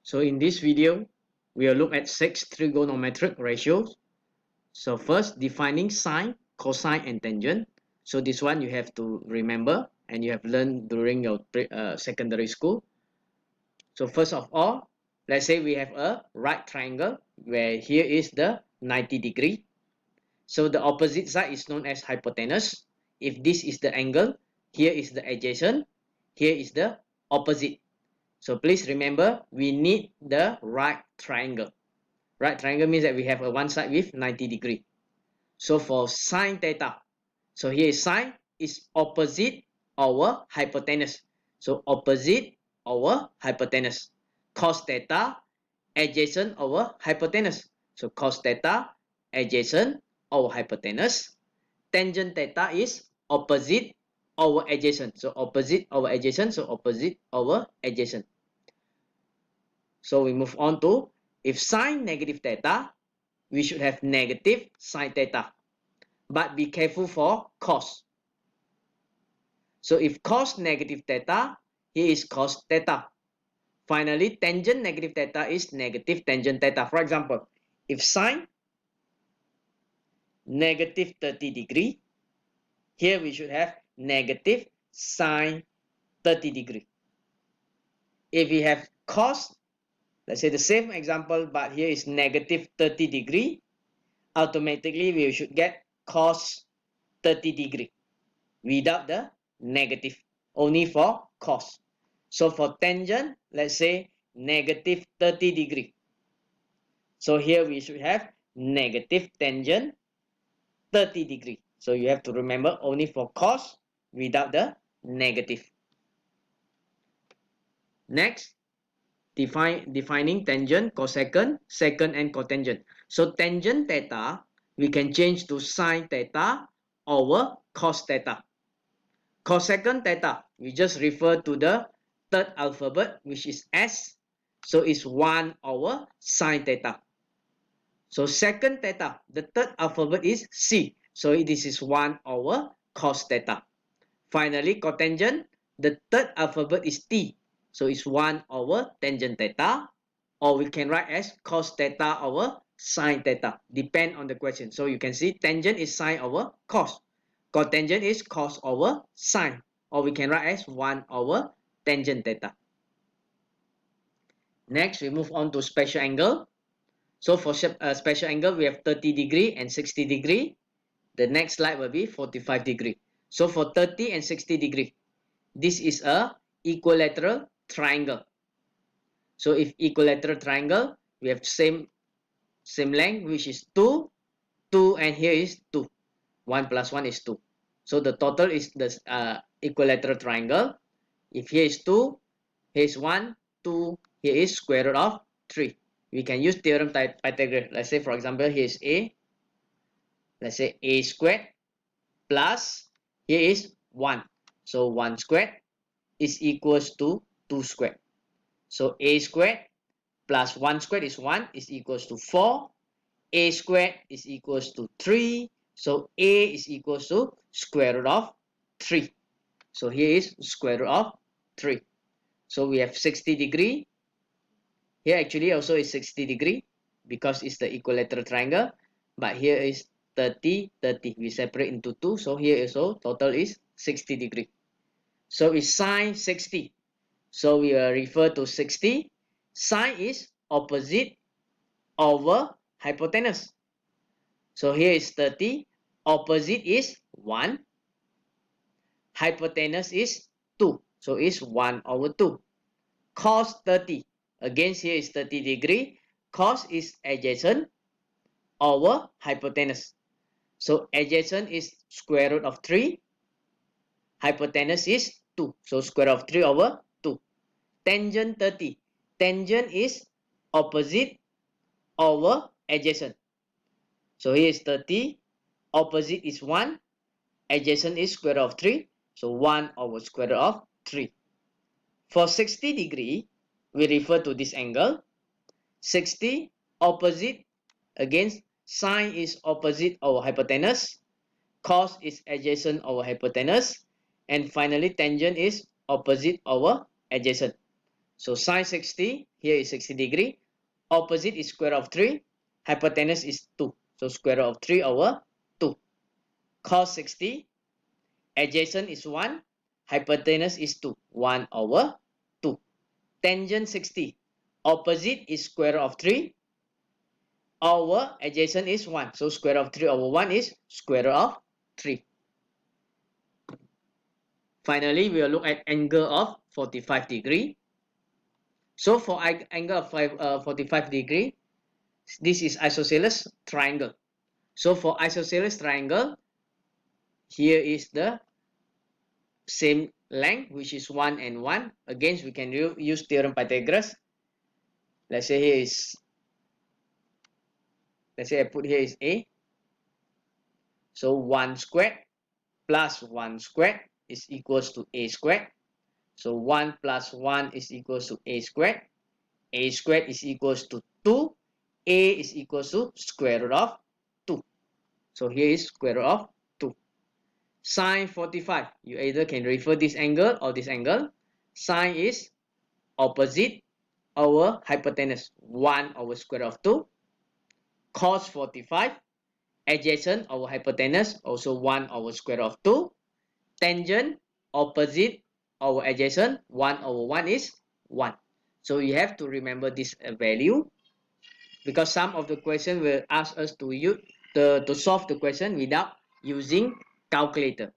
So in this video, we will look at 6 trigonometric ratios. So first, defining sine, cosine, and tangent. So this one you have to remember and you have learned during your secondary school. So first of all, let's say we have a right triangle where here is the 90 degree. So the opposite side is known as hypotenuse. If this is the angle, here is the adjacent, here is the opposite. So please remember, we need the right triangle. Right triangle means that we have a one side with 90 degree. So for sine theta, so here is sine is opposite over hypotenuse. So opposite over hypotenuse. Cos theta adjacent over hypotenuse. So cos theta adjacent over hypotenuse. Tangent theta is opposite over adjacent. So opposite over adjacent. So opposite over adjacent. So we move on to, if sine negative theta, we should have negative sine theta. But be careful for cos. So if cos negative theta, here is cos theta. Finally, tangent negative theta is negative tangent theta. For example, if sine negative 30 degree, here we should have negative sine 30 degree. If we have cos, let's say the same example, but here is negative 30 degree, automatically we should get cos 30 degree without the negative, only for cos. So for tangent, let's say negative 30 degree. So here we should have negative tangent 30 degree. So you have to remember only for cos without the negative. Next, defining tangent, cosecant, secant, and cotangent. So tangent theta, we can change to sine theta over cos theta. Cosecant theta, we just refer to the third alphabet, which is S. So it's 1 over sine theta. So secant theta, the third alphabet is C. So this is 1 over cos theta. Finally, cotangent, the third alphabet is T. So it's 1 over tangent theta. Or we can write as cos theta over sine theta. Depend on the question. So you can see tangent is sine over cos. Cotangent is cos over sine. Or we can write as 1 over tangent theta. Next, we move on to special angle. So for special angle, we have 30 degree and 60 degree. The next slide will be 45 degree. So for 30 and 60 degree, this is a equilateral triangle. So if equilateral triangle, we have same length, which is 2, 2, and here is 2. 1 plus 1 is 2. So the total is the equilateral triangle. If here is 2, here is 1, 2, here is square root of 3. We can use theorem Pythagoras. Let's say, for example, here is A. Let's say A squared plus, here is 1. So 1 squared is equals to 2 squared. So A squared plus 1 squared is 1 is equals to 4. A squared is equals to 3. So A is equals to square root of 3. So here is square root of 3. So we have 60 degree. Here actually also is 60 degree because it's the equilateral triangle. But here is 30, 30. We separate into 2. So here also total is 60 degree. So it's sine 60. So we will refer to 60. Sine is opposite over hypotenuse. So here is 30. Opposite is 1. Hypotenuse is 2. So it's 1 over 2. Cos 30. Again, here is 30 degree. Cos is adjacent over hypotenuse. So adjacent is square root of 3. Hypotenuse is 2. So square root of 3 over 2. Tangent 30. Tangent is opposite over adjacent. So here is 30. Opposite is 1. Adjacent is square root of 3. So 1 over square root of 3. For 60 degree, we refer to this angle. 60 opposite, against sine is opposite over hypotenuse. Cos is adjacent over hypotenuse. And finally, tangent is opposite over adjacent. So sine 60, here is 60 degree. Opposite is square root of 3. Hypotenuse is 2. So square root of 3 over 2. Cos 60, adjacent is 1. Hypotenuse is 2. 1 over 2. Tangent 60, opposite is square root of 3. Over adjacent is 1. So square root of 3 over 1 is square root of 3. Finally, we will look at angle of 45 degree. So for angle of 45 degree, this is isosceles triangle. So for isosceles triangle, here is the same length, which is 1 and 1. Again, we can use theorem Pythagoras. Let's say here is, let's say I put here is A. So 1 squared plus 1 squared is equals to A squared. So 1 plus 1 is equals to A squared. A squared is equals to 2. A is equals to square root of 2. So here is square root of 2. Sine 45. You either can refer this angle or this angle. Sine is opposite over hypotenuse. 1 over square root of 2. Cos 45. Adjacent over hypotenuse. Also 1 over square root of 2. Tangent opposite over adjacent. 1 over 1 is 1. So you have to remember this value, because some of the question will ask us to solve the question without using calculator.